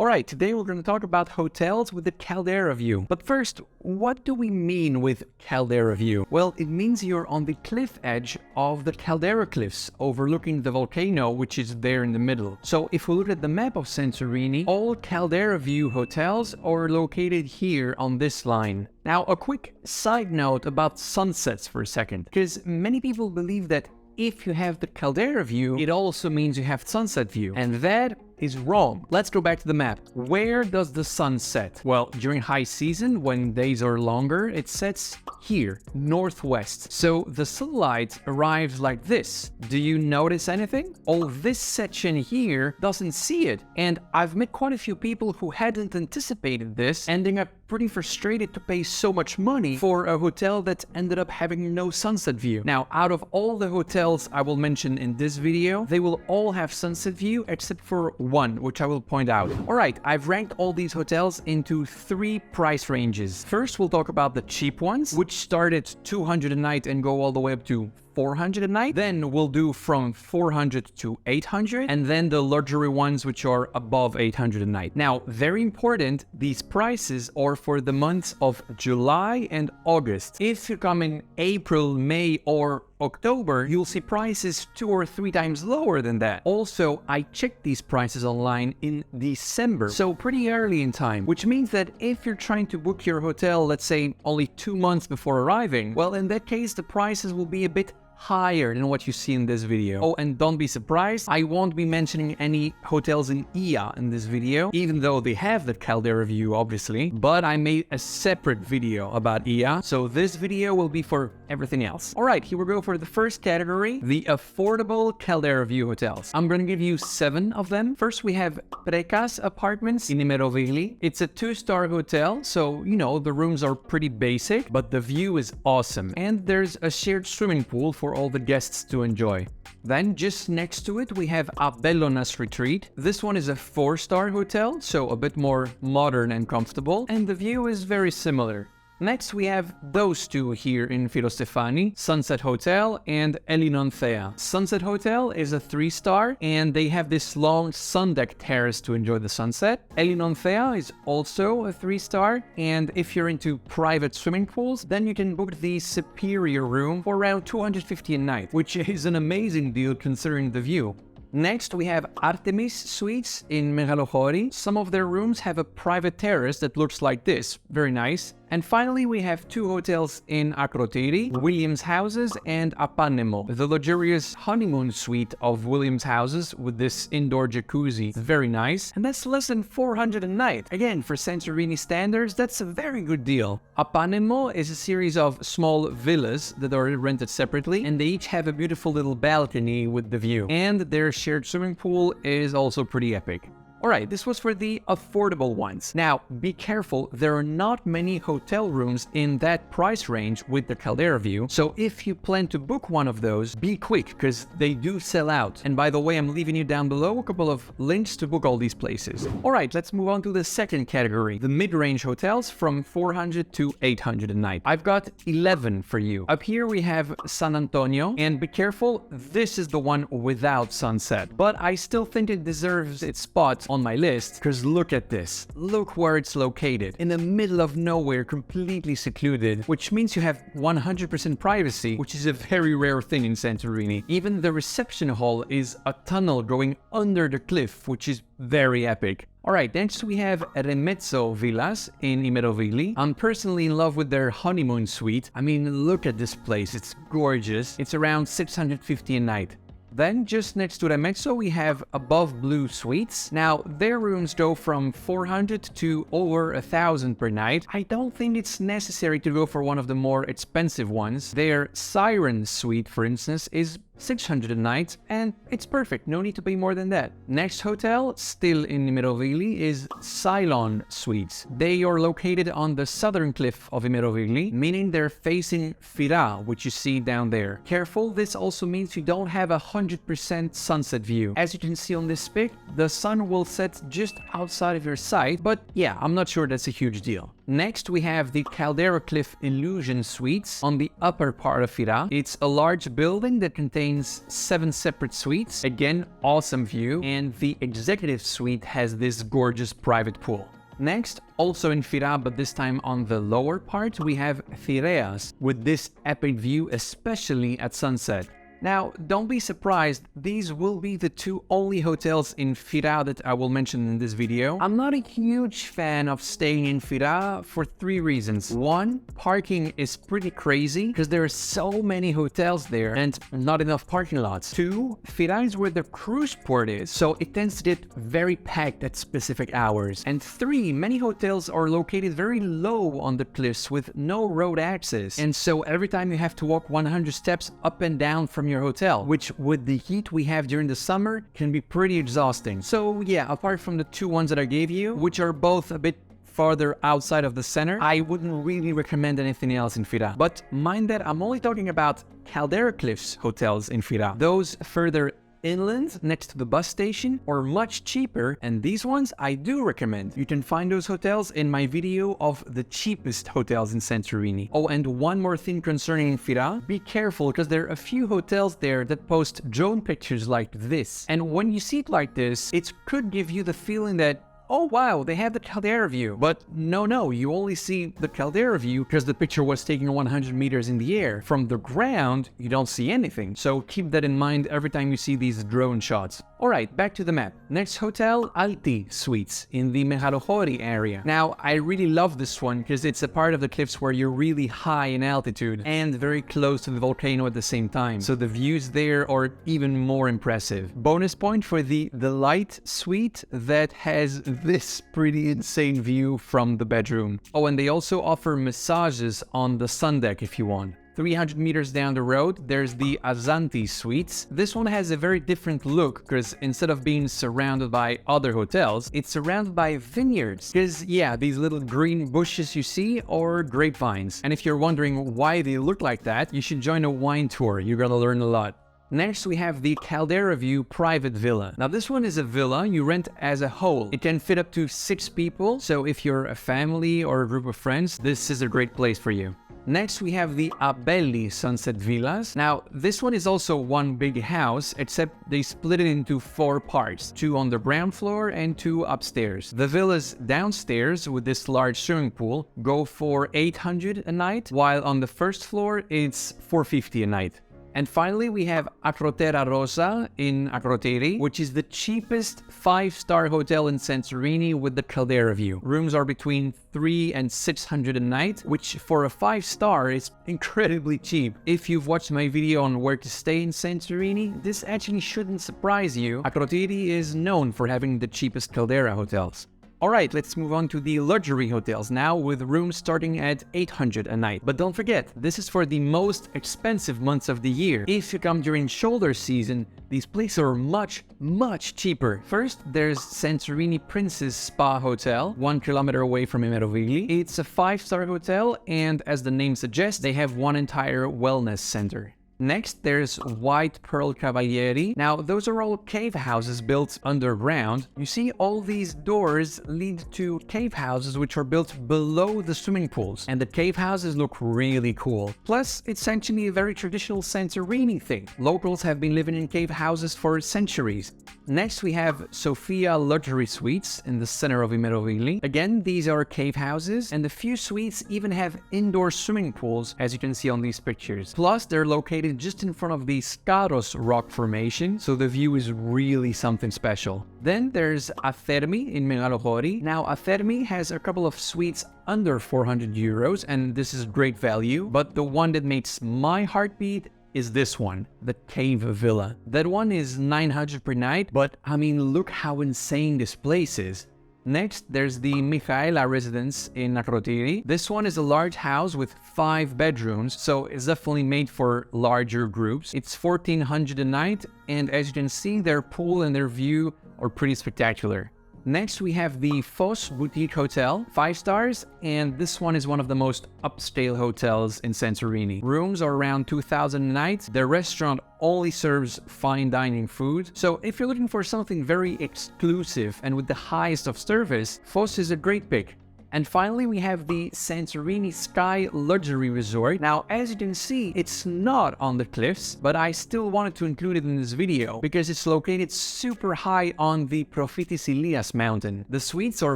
Alright, today we're going to talk about hotels with the Caldera view. But first, what do we mean with Caldera view? Well, it means you're on the cliff edge of the Caldera cliffs, overlooking the volcano which is there in the middle. So if we look at the map of Santorini, all Caldera view hotels are located here on this line. Now, a quick side note about sunsets for a second, because many people believe that if you have the Caldera view, it also means you have sunset view, and that is wrong. Let's go back to the map. Where does the sun set? Well, during high season, when days are longer, it sets here, northwest. So the sunlight arrives like this. Do you notice anything? Oh, this section here doesn't see it. And I've met quite a few people who hadn't anticipated this, ending up pretty frustrated to pay so much money for a hotel that ended up having no sunset view. Now, out of all the hotels I will mention in this video, they will all have sunset view except for one, which I will point out. Alright, I've ranked all these hotels into 3 price ranges. First, we'll talk about the cheap ones, which start at 200 a night and go all the way up to 400 a night. Then we'll do from 400 to 800, and then the luxury ones which are above 800 a night. Now, very important, these prices are for the months of July and August. If you come in April, May, or October, you'll see prices 2 or 3 times lower than that. Also, I checked these prices online in December, so pretty early in time, which means that if you're trying to book your hotel, let's say only 2 months before arriving, well, in that case, the prices will be a bit higher than what you see in this video. Oh, and don't be surprised, I won't be mentioning any hotels in IA in this video, even though they have the Caldera view, obviously, but I made a separate video about IA, so this video will be for everything else. Alright, here we go for the first category, the affordable Caldera view hotels. I'm gonna give you 7 of them. First, we have Prekas Apartments in Mirovili. It's a 2-star hotel, so, you know, the rooms are pretty basic, but the view is awesome. And there's a shared swimming pool for all the guests to enjoy. Then just next to it we have Abellonas Retreat. This one is a 4-star hotel, so a bit more modern and comfortable, and the view is very similar. Next, we have those two here in Firostefani, Sunset Hotel and Cilon Suites. Sunset Hotel is a 3-star, and they have this long sun deck terrace to enjoy the sunset. Cilon Suites is also a 3-star, and if you're into private swimming pools, then you can book the superior room for around 250 a night, which is an amazing deal considering the view. Next, we have Azanti Suites in Megalochori. Some of their rooms have a private terrace that looks like this. Very nice. And finally, we have 2 hotels in Akrotiri, Williams Houses and Apanemo. The luxurious honeymoon suite of Williams Houses with this indoor jacuzzi. Very nice. And that's less than 400 a night. Again, for Santorini standards, that's a very good deal. Apanemo is a series of small villas that are rented separately, and they each have a beautiful little balcony with the view. And their shared swimming pool is also pretty epic. Alright, this was for the affordable ones. Now, be careful, there are not many hotel rooms in that price range with the Caldera view, so if you plan to book one of those, be quick, because they do sell out. And by the way, I'm leaving you down below a couple of links to book all these places. Alright, let's move on to the second category, the mid-range hotels from 400 to 800 a night. I've got 11 for you. Up here we have San Antonio, and be careful, this is the one without sunset, but I still think it deserves its spot on my list, because look at this. Look where it's located. In the middle of nowhere, completely secluded, which means you have 100% privacy, which is a very rare thing in Santorini. Even the reception hall is a tunnel going under the cliff, which is very epic. Alright, next we have Remezzo Villas in Mirovili. I'm personally in love with their honeymoon suite. I mean, look at this place, it's gorgeous. It's around 650 a night. Then, just next to Remezzo, we have Above Blue Suites. Now, their rooms go from 400 to over 1,000 per night. I don't think it's necessary to go for one of the more expensive ones. Their Siren Suite, for instance, is 600 a night, and it's perfect, no need to pay more than that. Next hotel, still in Mirovili, is Cilon Suites. They are located on the southern cliff of Mirovili, meaning they're facing Fira, which you see down there. Careful, this also means you don't have 100% sunset view. As you can see on this pic, the sun will set just outside of your sight, but yeah, I'm not sure that's a huge deal. Next, we have the Caldera Cliff Illusion Suites on the upper part of Fira. It's a large building that contains 7 separate suites. Again, awesome view. And the executive suite has this gorgeous private pool. Next, also in Fira, but this time on the lower part, we have Fireas with this epic view, especially at sunset. Now, don't be surprised, these will be the 2 only hotels in Fira that I will mention in this video. I'm not a huge fan of staying in Fira for 3 reasons. 1, parking is pretty crazy because there are so many hotels there and not enough parking lots. 2, Fira is where the cruise port is, so it tends to get very packed at specific hours. And 3, many hotels are located very low on the cliffs with no road access. And so every time you have to walk 100 steps up and down from your hotel, which with the heat we have during the summer can be pretty exhausting. So yeah, apart from the 2 ones that I gave you, which are both a bit farther outside of the center, I wouldn't really recommend anything else in Fira. But mind that I'm only talking about Caldera Cliffs hotels in Fira. Those further inland next to the bus station are much cheaper, and these ones I do recommend. You can find those hotels in my video of the cheapest hotels in Santorini. Oh, and one more thing concerning Fira, be careful because there are a few hotels there that post drone pictures like this, and when you see it like this, it could give you the feeling that, oh wow, they have the Caldera view. But no, you only see the Caldera view because the picture was taken 100 meters in the air. From the ground, you don't see anything. So keep that in mind every time you see these drone shots. Alright, back to the map. Next hotel, Azanti Suites in the Michaela area. Now, I really love this one because it's a part of the cliffs where you're really high in altitude and very close to the volcano at the same time. So the views there are even more impressive. Bonus point for the light suite that has this pretty insane view from the bedroom. Oh, and they also offer massages on the sun deck if you want. 300 meters down the road, there's the Azanti Suites. This one has a very different look because instead of being surrounded by other hotels, it's surrounded by vineyards. Because yeah, these little green bushes you see are grapevines. And if you're wondering why they look like that, you should join a wine tour. You're gonna learn a lot. Next, we have the Caldera View Private Villa. Now, this one is a villa you rent as a whole. It can fit up to 6 people, so if you're a family or a group of friends, this is a great place for you. Next, we have the Abelli Sunset Villas. Now, this one is also one big house, except they split it into 4 parts, 2 on the ground floor and 2 upstairs. The villas downstairs with this large swimming pool go for 800 a night, while on the first floor, it's 450 a night. And finally, we have Acrotera Rosa in Acroteri, which is the cheapest 5-star hotel in Santorini with the Caldera view. Rooms are between 300 and 600 a night, which for a 5-star is incredibly cheap. If you've watched my video on where to stay in Santorini, this actually shouldn't surprise you. Acroteri is known for having the cheapest Caldera hotels. Alright, let's move on to the luxury hotels now, with rooms starting at 800 a night. But don't forget, this is for the most expensive months of the year. If you come during shoulder season, these places are much cheaper. First, there's Santorini Princess Spa Hotel, 1 kilometer away from Merovigli. It's a 5-star hotel, and as the name suggests, they have one entire wellness center. Next, there's White Pearl Cavalieri. Now, those are all cave houses built underground. You see, all these doors lead to cave houses which are built below the swimming pools. And the cave houses look really cool. Plus, it's actually a very traditional Santorini thing. Locals have been living in cave houses for centuries. Next, we have Sofia Luxury Suites in the center of Merovigli. Again, these are cave houses, and a few suites even have indoor swimming pools, as you can see on these pictures. Plus, they're located just in front of the Skaros rock formation, so the view is really something special. Then there's Athermi in Megalogori. Now, Athermi has a couple of suites under 400 euros, and this is great value, but the one that makes my heart beat is this one, the Cave Villa. That one is 900 per night, but I mean, look how insane this place is. Next, there's the Michaela Residence in Acrotiri. This one is a large house with 5 bedrooms, so it's definitely made for larger groups. It's 1400 a night, and as you can see, their pool and their view are pretty spectacular. Next, we have the Foss Boutique Hotel, 5 stars, and this one is one of the most upscale hotels in Santorini. Rooms are around 2,000 a night. The restaurant only serves fine dining food, so if you're looking for something very exclusive and with the highest of service, Foss is a great pick. And finally, we have the Santorini Sky Luxury Resort. Now, as you can see, it's not on the cliffs, but I still wanted to include it in this video because it's located super high on the Profitisi mountain. The suites are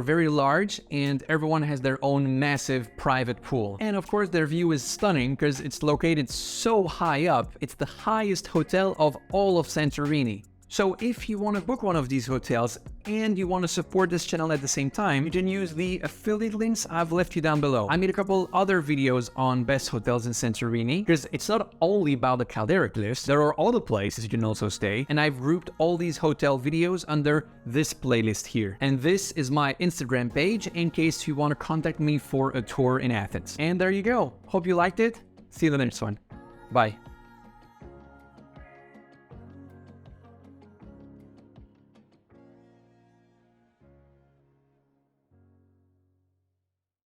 very large and everyone has their own massive private pool. And of course, their view is stunning because it's located so high up. It's the highest hotel of all of Santorini. So if you want to book one of these hotels and you want to support this channel at the same time, you can use the affiliate links I've left you down below. I made a couple other videos on best hotels in Santorini because it's not only about the Caldera cliffs, there are other places you can also stay, and I've grouped all these hotel videos under this playlist here. And this is my Instagram page in case you want to contact me for a tour in Athens. And there you go. Hope you liked it. See you in the next one. Bye.